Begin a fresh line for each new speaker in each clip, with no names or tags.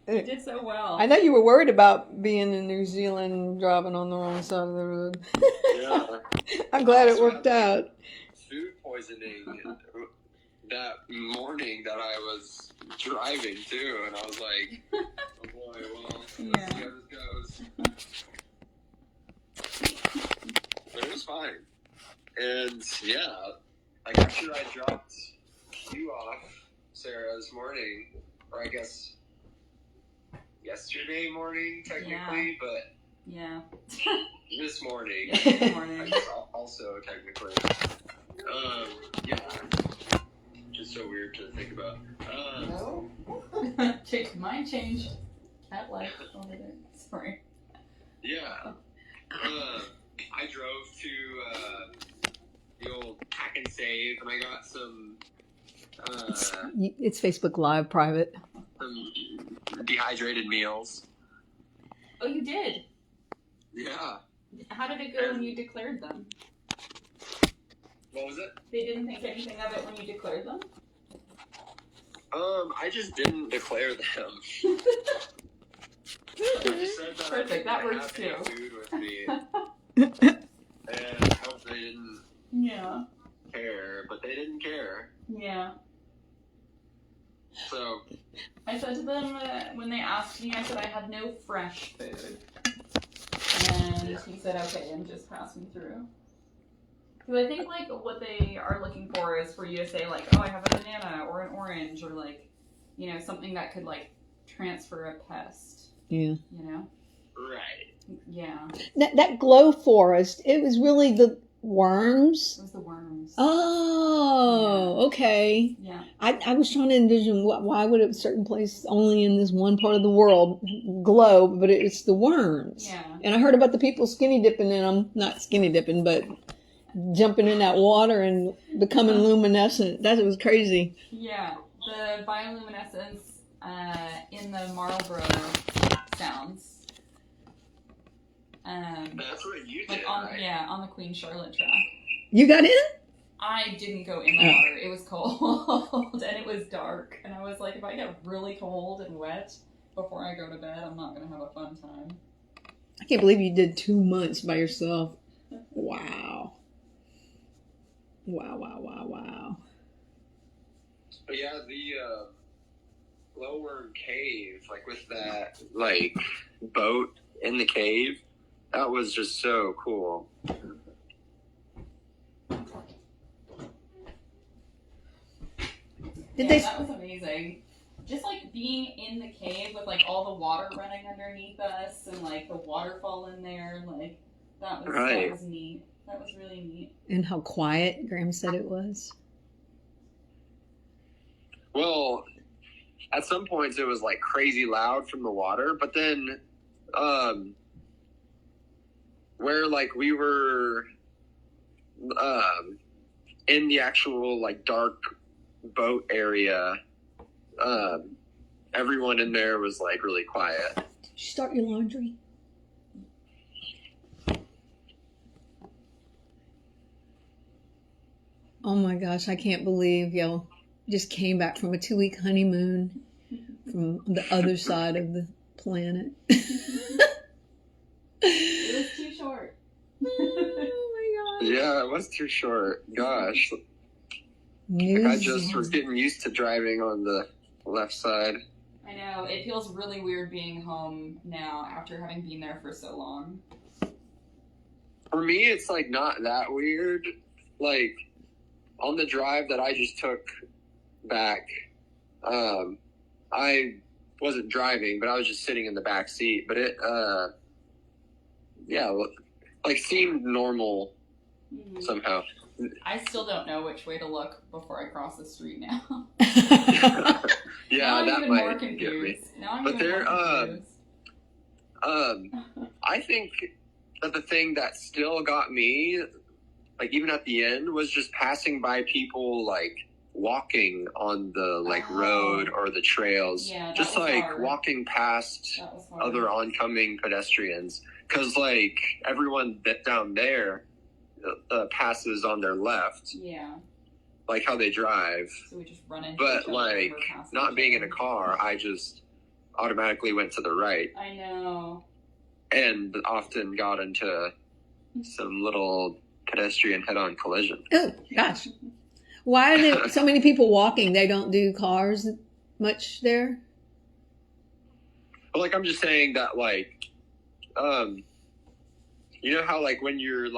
You did so well.
I know you were worried about being in New Zealand driving on the wrong side of the road.
Yeah.
I'm glad it
Also
worked
had,
out.
food poisoning that morning that I was driving too, and I was like, oh boy, well, let's see how this goes. But it was fine. And yeah, like after I dropped you off, Sarah, this morning, or I guess yesterday morning technically, but
yeah,
this morning,
morning.
I guess also technically. Yeah, just so weird to think about.
No. Mine changed. Cat life over there. Sorry.
Yeah. I drove to the old Pack and Save, and I got some
It's Facebook Live private.
some dehydrated meals.
Oh, you did?
Yeah.
How did it go when you declared them?
What was it?
They didn't think anything of it when you declared them?
I just didn't declare them. I just said that
Perfect, that works
I didn't
too.
have any food with me. And I hope they didn't care, but they didn't care.
Yeah.
So
I said to them when they asked me, I said I had no fresh food. And he said, okay, and just passed me through. Because I think, like, what they are looking for is for you to say, like, oh, I have a banana or an orange or, like, you know, something that could, like, transfer a pest.
Yeah.
You know?
right.
Yeah.
That glow forest, it was really the worms.
It was the worms.
Oh, okay.
Yeah.
I was trying to envision why would a certain place only in this one part of the world glow, but it's the worms.
Yeah.
And I heard about the people skinny dipping in them, not skinny dipping, but jumping in that water and becoming luminescent. That was crazy.
Yeah. The bioluminescence in the Marlboro sounds.
That's what you did, right?
Yeah, on the Queen Charlotte track.
You got in?
I didn't go in the water. It was cold and it was dark. And I was like, if I get really cold and wet before I go to bed, I'm not going to have a fun time.
I can't believe you did 2 months by yourself. Wow. Wow.
But yeah, the glowworm cave, like with that like boat in the cave, that was just so cool.
That was amazing. Just like being in the cave with like all the water running underneath us and like the waterfall in there, like that was neat. That was really neat.
And how quiet Graham said it was.
Well, at some points it was like crazy loud from the water, but then where like we were in the actual like dark boat area, everyone in there was like really quiet.
Did you start your laundry? Oh my gosh, I can't believe y'all just came back from a 2-week honeymoon from the other side of the planet.
It was too short.
Oh my gosh.
Yeah, it was too short. Gosh. Like I just was getting used to driving on the left side.
I know. It feels really weird being home now after having been there for so long.
For me, it's like not that weird. Like on the drive that I just took back, I wasn't driving, but I was just sitting in the back seat. But it, like seemed normal somehow.
I still don't know which way to look before I cross the street now.
Yeah, that might get me.
But there,
I think that the thing that still got me, like even at the end, was just passing by people like walking on the like road or the trails, just like hard. Walking past other oncoming pedestrians, because like everyone down there passes on their left.
Yeah.
Like how they drive.
So we just run into
but like not being in a car, I just automatically went to the right
I know.
and often got into some little pedestrian head-on collision.
Oh, gosh. Why are there so many people walking? They don't do cars much there?
But like, I'm just saying that, like, you know how, like, when you're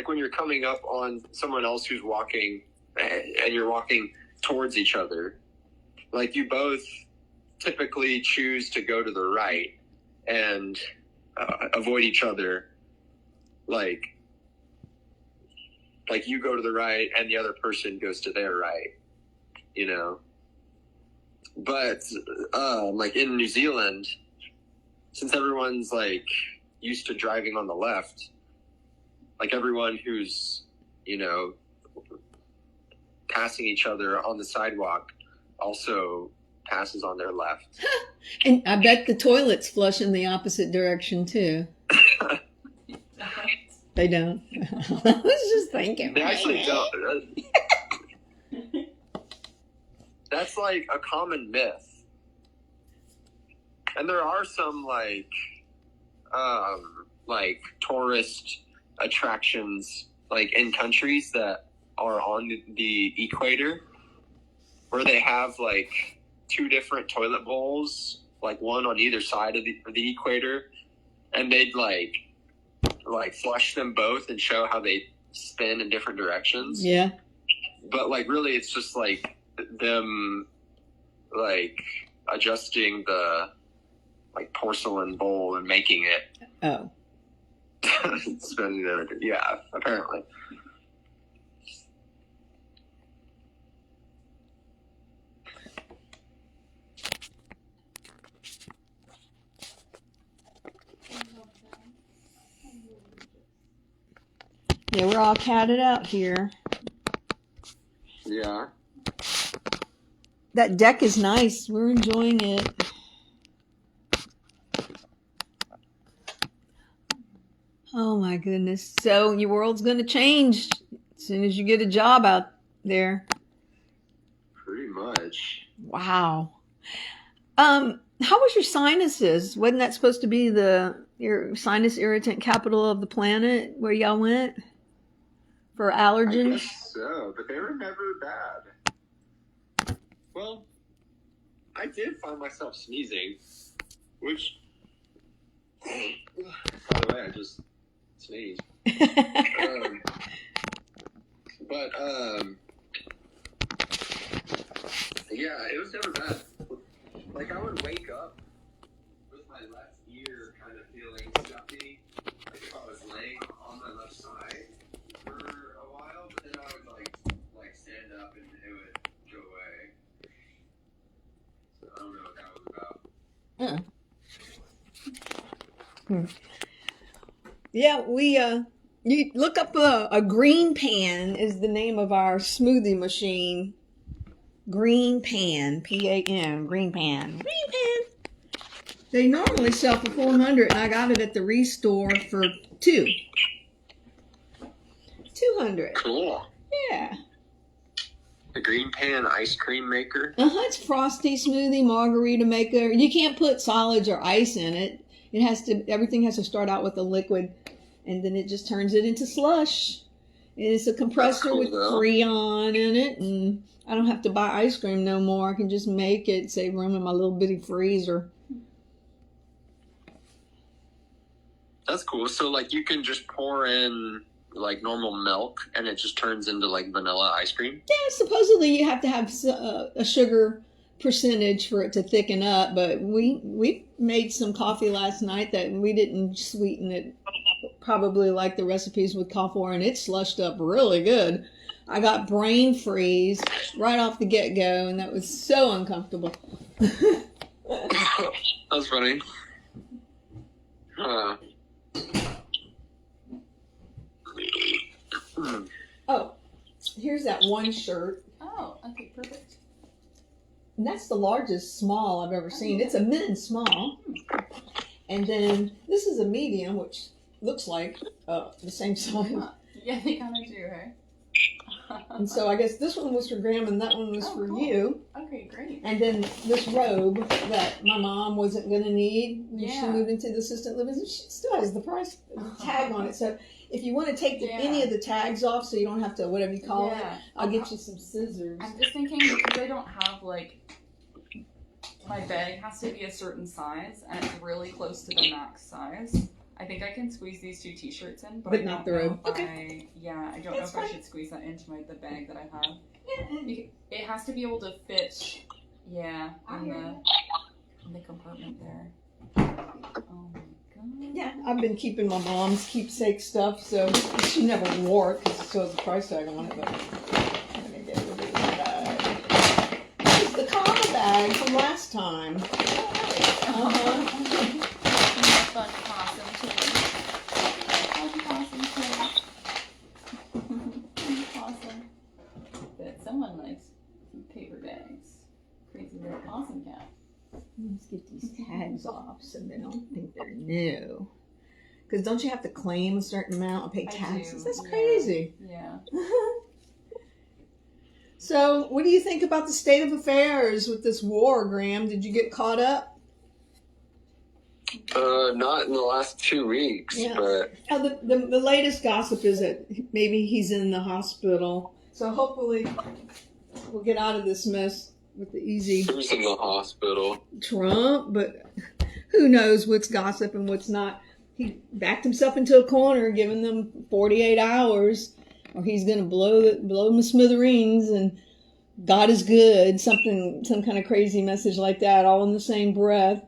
when you're coming up on someone else who's walking and you're walking towards each other, like, you both typically choose to go to the right and avoid each other. Like you go to the right and the other person goes to their right, you know? But, like, in New Zealand, since everyone's, like, used to driving on the left, like, everyone who's, you know, passing each other on the sidewalk also passes on their left.
And I bet the toilets flush in the opposite direction, too. They don't. I was just thinking.
They actually don't. That's, like, a common myth. And there are some, like tourist attractions, like, in countries that are on the equator, where they have, like, two different toilet bowls, like, one on either side of the equator, and they'd, like flush them both and show how they spin in different directions.
Yeah.
But, like, really, it's just, like, them, like, adjusting the, like, porcelain bowl and making it.
Oh.
Spinning it. Yeah, apparently.
Yeah, we're all catted out here.
Yeah.
That deck is nice. We're enjoying it. Oh my goodness. So your world's going to change as soon as you get a job out there.
Pretty much.
Wow. How was your sinuses? Wasn't that supposed to be your sinus irritant capital of the planet where y'all went for
I
allergens?
guess so, but they were never bad. Well, I did find myself sneezing, which, by the way, I just sneezed. Yeah, it was never bad. Like, I would wake up with my left ear kind of feeling stuffy, like if I was laying on my left side for a while, but then I would like stand up and it would go away. So I don't know what that was about.
Yeah, you look up a green pan is the name of our smoothie machine. Green Pan, Pan, Green Pan. Green Pan. They normally sell for $400, and I got it at the Restore for $200.
Cool.
Yeah.
The Green Pan ice cream maker.
It's frosty smoothie margarita maker. You can't put solids or ice in it. Everything has to start out with a liquid, and then it just turns it into slush. And it's a compressor
cool,
with
though.
Freon in it, and I don't have to buy ice cream no more. I can just make it, save room in my little bitty freezer.
That's cool. So, like, you can just pour in, like, normal milk, and it just turns into, like, vanilla ice cream?
Yeah, supposedly you have to have a sugar percentage for it to thicken up, but we made some coffee last night that we didn't sweeten it probably like the recipes would call for, and it slushed up really good. I got brain freeze right off the get-go, and that was so uncomfortable.
That's funny.
Oh, here's that one shirt.
Oh, okay, perfect.
And that's the largest small I've ever seen. It's a men's small. And then this is a medium, which looks like the same size.
Yeah, they kind of do, right?
And so I guess this one was for Graham and that one was for
cool.
you.
Okay, great.
And then this robe that my mom wasn't going to need when she
Yeah.
moved into the assisted living, she still has the price tag on it. So if you want to take any of the tags off so you don't have to, whatever you call it, I'll get you some scissors.
I'm just thinking, because I don't have, like, my bag has to be a certain size, and it's really close to the max size. I think I can squeeze these 2 t-shirts in, but I
not
don't
the
know
robe.
if
Okay.
I don't know if I should squeeze that into the bag that I have.
Yeah.
It has to be able to fit, in the compartment there. Oh my god.
Yeah, I've been keeping my mom's keepsake stuff, so she never wore it because it still has a price tag on it. But I'm gonna get rid of this bag. This is the combo bag from last time.
Fun possum possum. But someone likes paper bags. Crazy little possum cat.
Let's get these tags off so they don't think they're new. Because don't you have to claim a certain amount and pay taxes? That's crazy.
Yeah.
So, what do you think about the state of affairs with this war, Graham? Did you get caught up?
Not in the last 2 weeks, but
The latest gossip is that maybe he's in the hospital. So hopefully we'll get out of this mess with the easy
who's in the hospital?
Trump, but who knows what's gossip and what's not. He backed himself into a corner, giving them 48 hours, or he's going to blow them to smithereens, and God is good, some kind of crazy message like that, all in the same breath.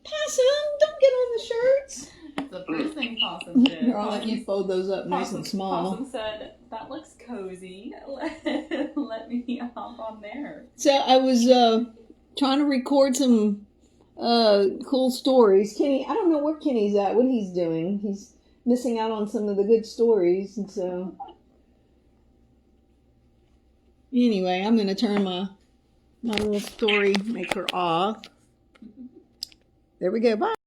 Possum, don't get on the shirts.
The first thing Possum did.
Here, I'll let you fold those up nice and small.
Possum said, "That looks cozy. Let me hop on there."
So I was trying to record some cool stories. Kenny, I don't know where Kenny's at, what he's doing. He's missing out on some of the good stories. And so, anyway, I'm going to turn my little story maker off. There we go. Bye.